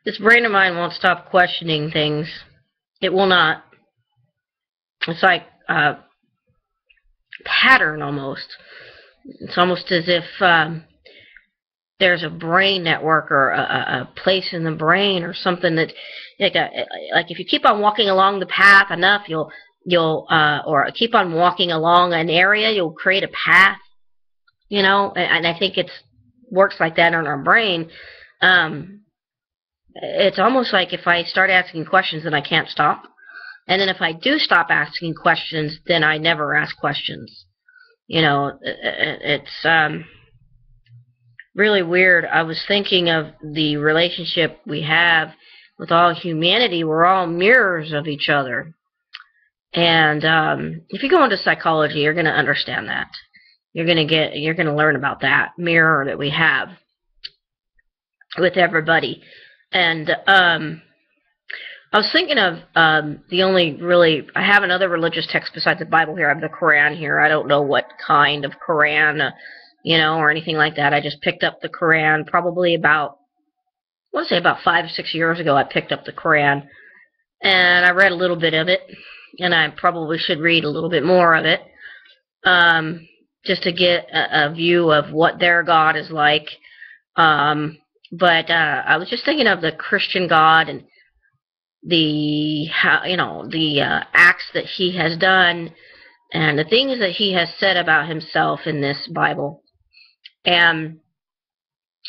This brain of mine won't stop questioning things. It will not. It's like a pattern almost. It's almost as if there's a brain network or a place in the brain or something that, like if you keep on walking along the path enough, you'll or keep on walking along an area, you'll create a path, you know. And I think it works like that in our brain. It's almost like if I start asking questions, then I can't stop. And then if I do stop asking questions, then I never ask questions. You know, it's really weird. I was thinking of the relationship we have with all humanity. We're all mirrors of each other. And if you go into psychology, you're going to understand that. You're going to learn about that mirror that we have with everybody. And I was thinking of the only really, I have another religious text besides the Bible here. I have the Quran here. I don't know what kind of Quran, you know, or anything like that. I just picked up the Quran probably about, I want to say about 5 or 6 years ago. I picked up the Quran and I read a little bit of it, and I probably should read a little bit more of it, just to get a view of what their God is like. But I was just thinking of the Christian God and the acts that he has done and the things that he has said about himself in this Bible. And,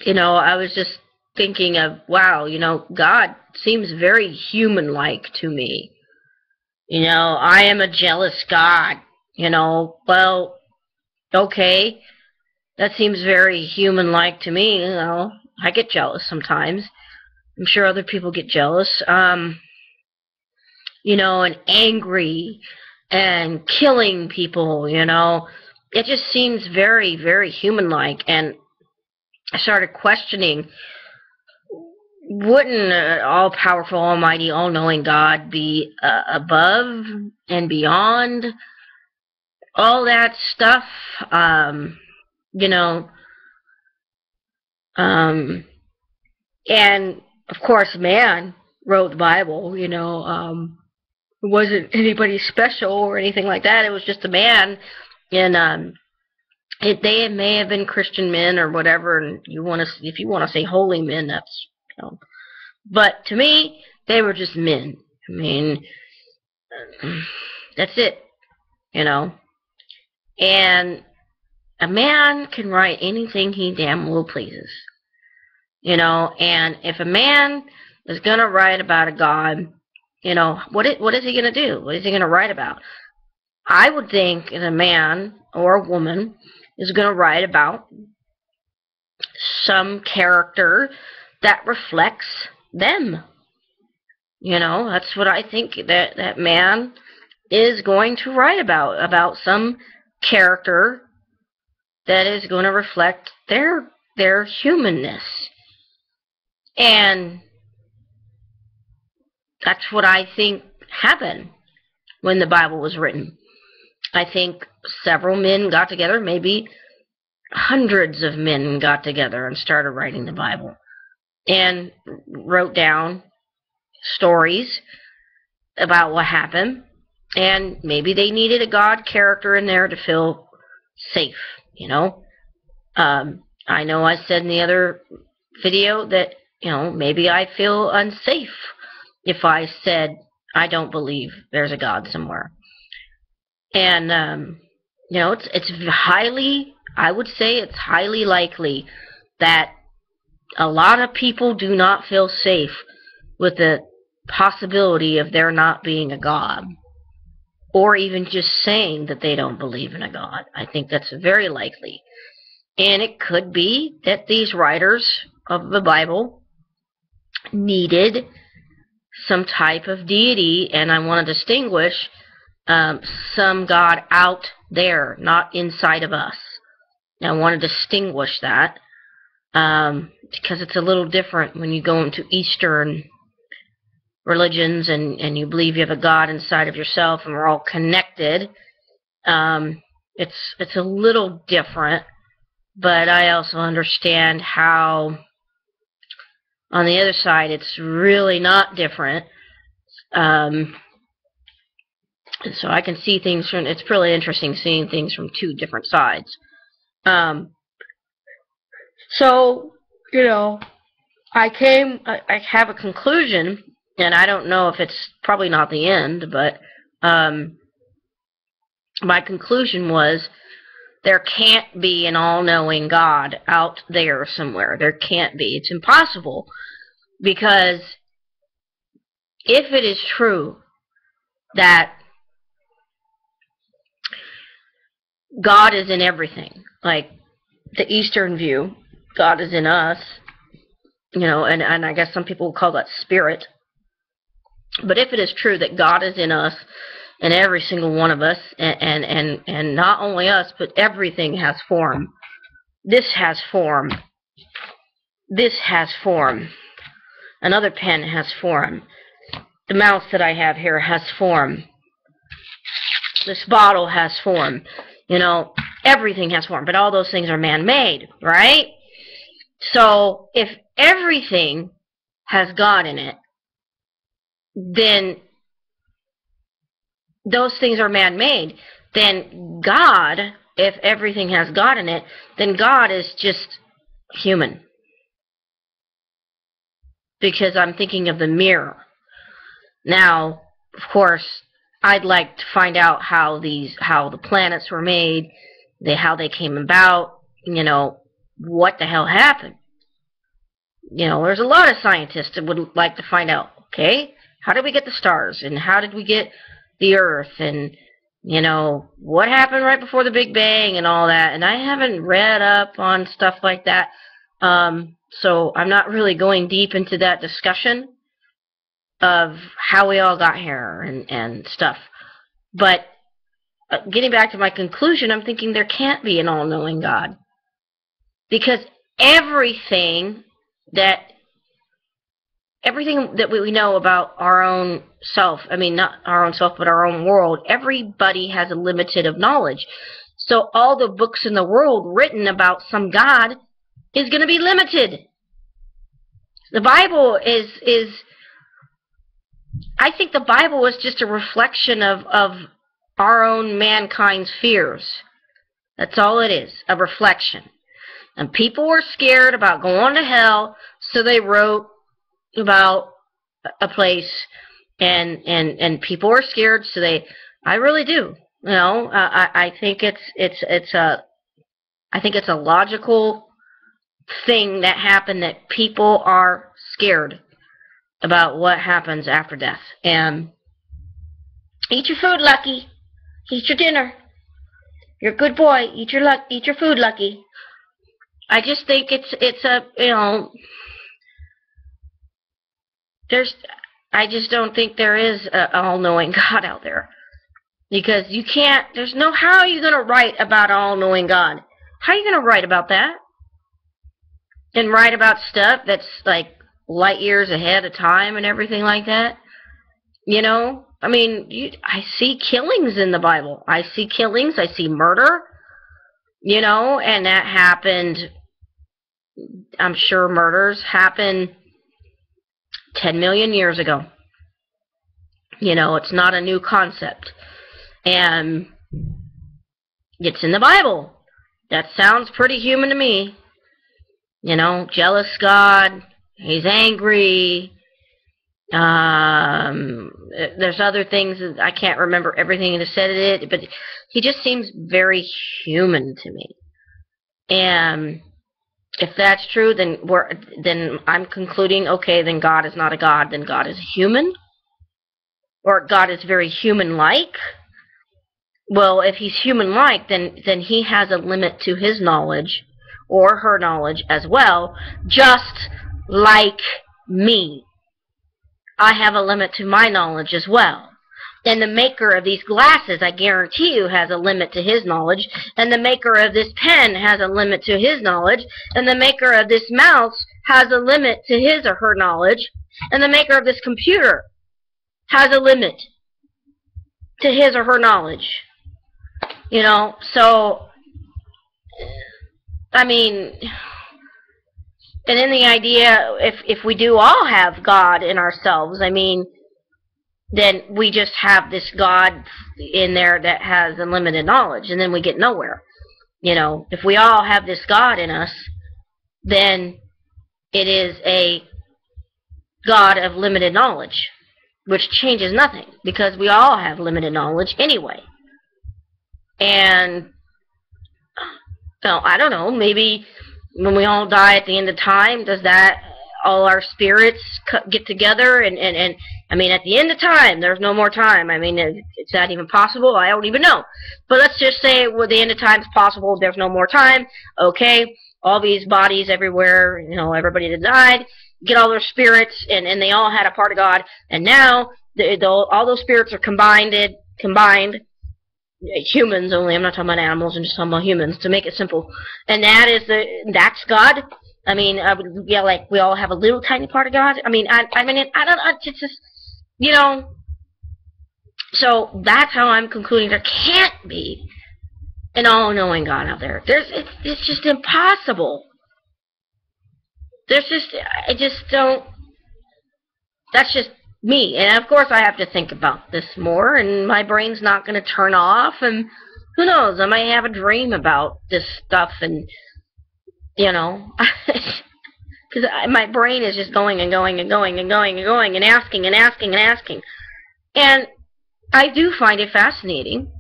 you know, I was just thinking of, wow, you know, God seems very human-like to me. You know, I am a jealous God, you know. Well, okay, that seems very human-like to me, you know. I get jealous sometimes. I'm sure other people get jealous. You know, and angry and killing people, you know. It just seems very, very human-like. And I started questioning, wouldn't an all-powerful, almighty, all-knowing God be above and beyond all that stuff? You know, and of course, man wrote the Bible. You know, it wasn't anybody special or anything like that. It was just a man, and they may have been Christian men or whatever. And if you want to say holy men, that's, you know. But to me, they were just men. I mean, that's it, you know. And a man can write anything he damn well pleases, you know. And if a man is going to write about a God, you know, what is he going to do? What is he going to write about? I would think that a man or a woman is going to write about some character that reflects them. You know, that's what I think that man is going to write about some character that is going to reflect their humanness. And that's what I think happened when the Bible was written. I think several men got together, maybe hundreds of men got together and started writing the Bible and wrote down stories about what happened. And maybe they needed a God character in there to feel safe, you know. I know I said in the other video that, you know, maybe I feel unsafe if I said I don't believe there's a God somewhere. And, you know, it's highly, I would say it's highly likely that a lot of people do not feel safe with the possibility of there not being a God, or even just saying that they don't believe in a God. I think that's very likely. And it could be that these writers of the Bible needed some type of deity, and I want to distinguish some God out there, not inside of us. Now, I want to distinguish that because it's a little different when you go into Eastern religions and you believe you have a God inside of yourself and we're all connected. It's a little different, but I also understand how On the other side, it's really not different. And so I can see things from, it's really interesting seeing things from two different sides. So, you know, I have a conclusion, and I don't know if it's probably not the end, but my conclusion was there can't be an all-knowing God out there somewhere. There can't be. It's impossible, because if it is true that God is in everything, like the Eastern view, God is in us, you know, and I guess some people call that spirit. But if it is true that God is in us, and every single one of us, and not only us, but everything has form. This has form. This has form. Another pen has form. The mouse that I have here has form. This bottle has form. You know, everything has form, but all those things are man-made, right? So if everything has God in it, then those things are man-made. Then God, if everything has God in it, then God is just human. Because I'm thinking of the mirror. Now, of course, I'd like to find out how the planets were made, how they came about, you know, what the hell happened. You know, there's a lot of scientists that would like to find out, okay, how did we get the stars, and how did we get the Earth, and, you know, what happened right before the Big Bang and all that. And I haven't read up on stuff like that, so I'm not really going deep into that discussion of how we all got here and stuff. But getting back to my conclusion, I'm thinking there can't be an all-knowing God, because everything that we know about our own self, I mean, not our own self, but our own world, everybody has a limited of knowledge. So all the books in the world written about some God is going to be limited. The Bible is I think the Bible is just a reflection of our own mankind's fears. That's all it is, a reflection. And people were scared about going to hell, so they wrote about a place, and people are scared, so I really do, you know, I think it's a logical thing that happened, that people are scared about what happens after death. And eat your food, Lucky. Eat your dinner. You're a good boy. Eat your food, Lucky. I just think it's a, you know, I just don't think there is an all-knowing God out there. Because you can't, how are you going to write about all-knowing God? How are you going to write about that? And write about stuff that's like light years ahead of time and everything like that? You know? I mean, I see killings in the Bible. I see killings. I see murder. You know? And that happened, I'm sure murders happened 10 million years ago. You know, it's not a new concept. And it's in the Bible. That sounds pretty human to me. You know, jealous God, he's angry. There's other things that I can't remember everything that said it, but he just seems very human to me. And if that's true, then I'm concluding, okay, then God is not a God, then God is human, or God is very human-like. Well, if he's human-like, then he has a limit to his knowledge, or her knowledge as well, just like me. I have a limit to my knowledge as well. And the maker of these glasses, I guarantee you, has a limit to his knowledge. And the maker of this pen has a limit to his knowledge. And the maker of this mouse has a limit to his or her knowledge. And the maker of this computer has a limit to his or her knowledge. You know, so, I mean, And then the idea, if we do all have God in ourselves, I mean, then we just have this God in there that has unlimited knowledge, and then we get nowhere. You know, if we all have this God in us, then it is a God of limited knowledge, which changes nothing, because we all have limited knowledge anyway. And, well, I don't know, maybe when we all die at the end of time, does that, all our spirits get together, and I mean, at the end of time, there's no more time. I mean, is that even possible? I don't even know. But let's just say, well, the end of time is possible, there's no more time. Okay, all these bodies everywhere, you know, everybody that died, get all their spirits, and they all had a part of God, and now all those spirits are combined, humans only, I'm not talking about animals, I'm just talking about humans, to make it simple. And that's God. I mean, yeah, like we all have a little tiny part of God. I mean, I it's just, you know. So that's how I'm concluding there can't be an all-knowing God out there. It's just impossible. I just don't. That's just me, and of course I have to think about this more, and my brain's not going to turn off, and who knows, I might have a dream about this stuff, and you know, because my brain is just going and going and going and going and going and asking and asking and asking. And I do find it fascinating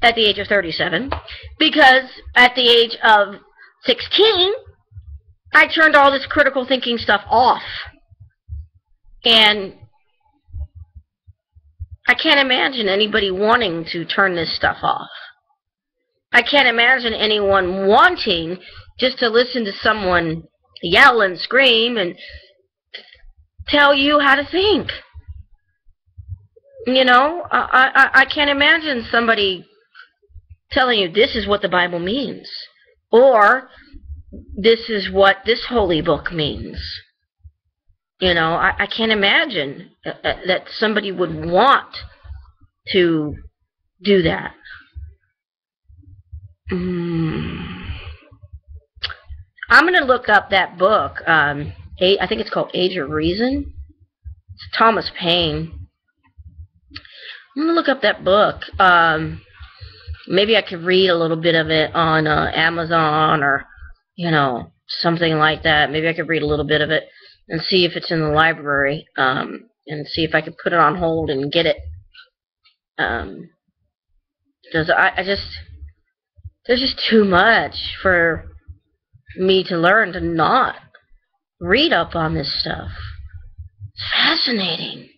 at the age of 37, because at the age of 16, I turned all this critical thinking stuff off. And I can't imagine anybody wanting to turn this stuff off. I can't imagine anyone wanting just to listen to someone yell and scream and tell you how to think. You know, I can't imagine somebody telling you this is what the Bible means, or this is what this holy book means. You know, I can't imagine that somebody would want to do that. I'm going to look up that book. I think it's called Age of Reason. It's Thomas Paine. I'm going to look up that book. Maybe I could read a little bit of it on Amazon, or, you know, something like that. Maybe I could read a little bit of it and see if it's in the library, and see if I could put it on hold and get it. Because there's just too much for me to learn to not read up on this stuff. It's fascinating.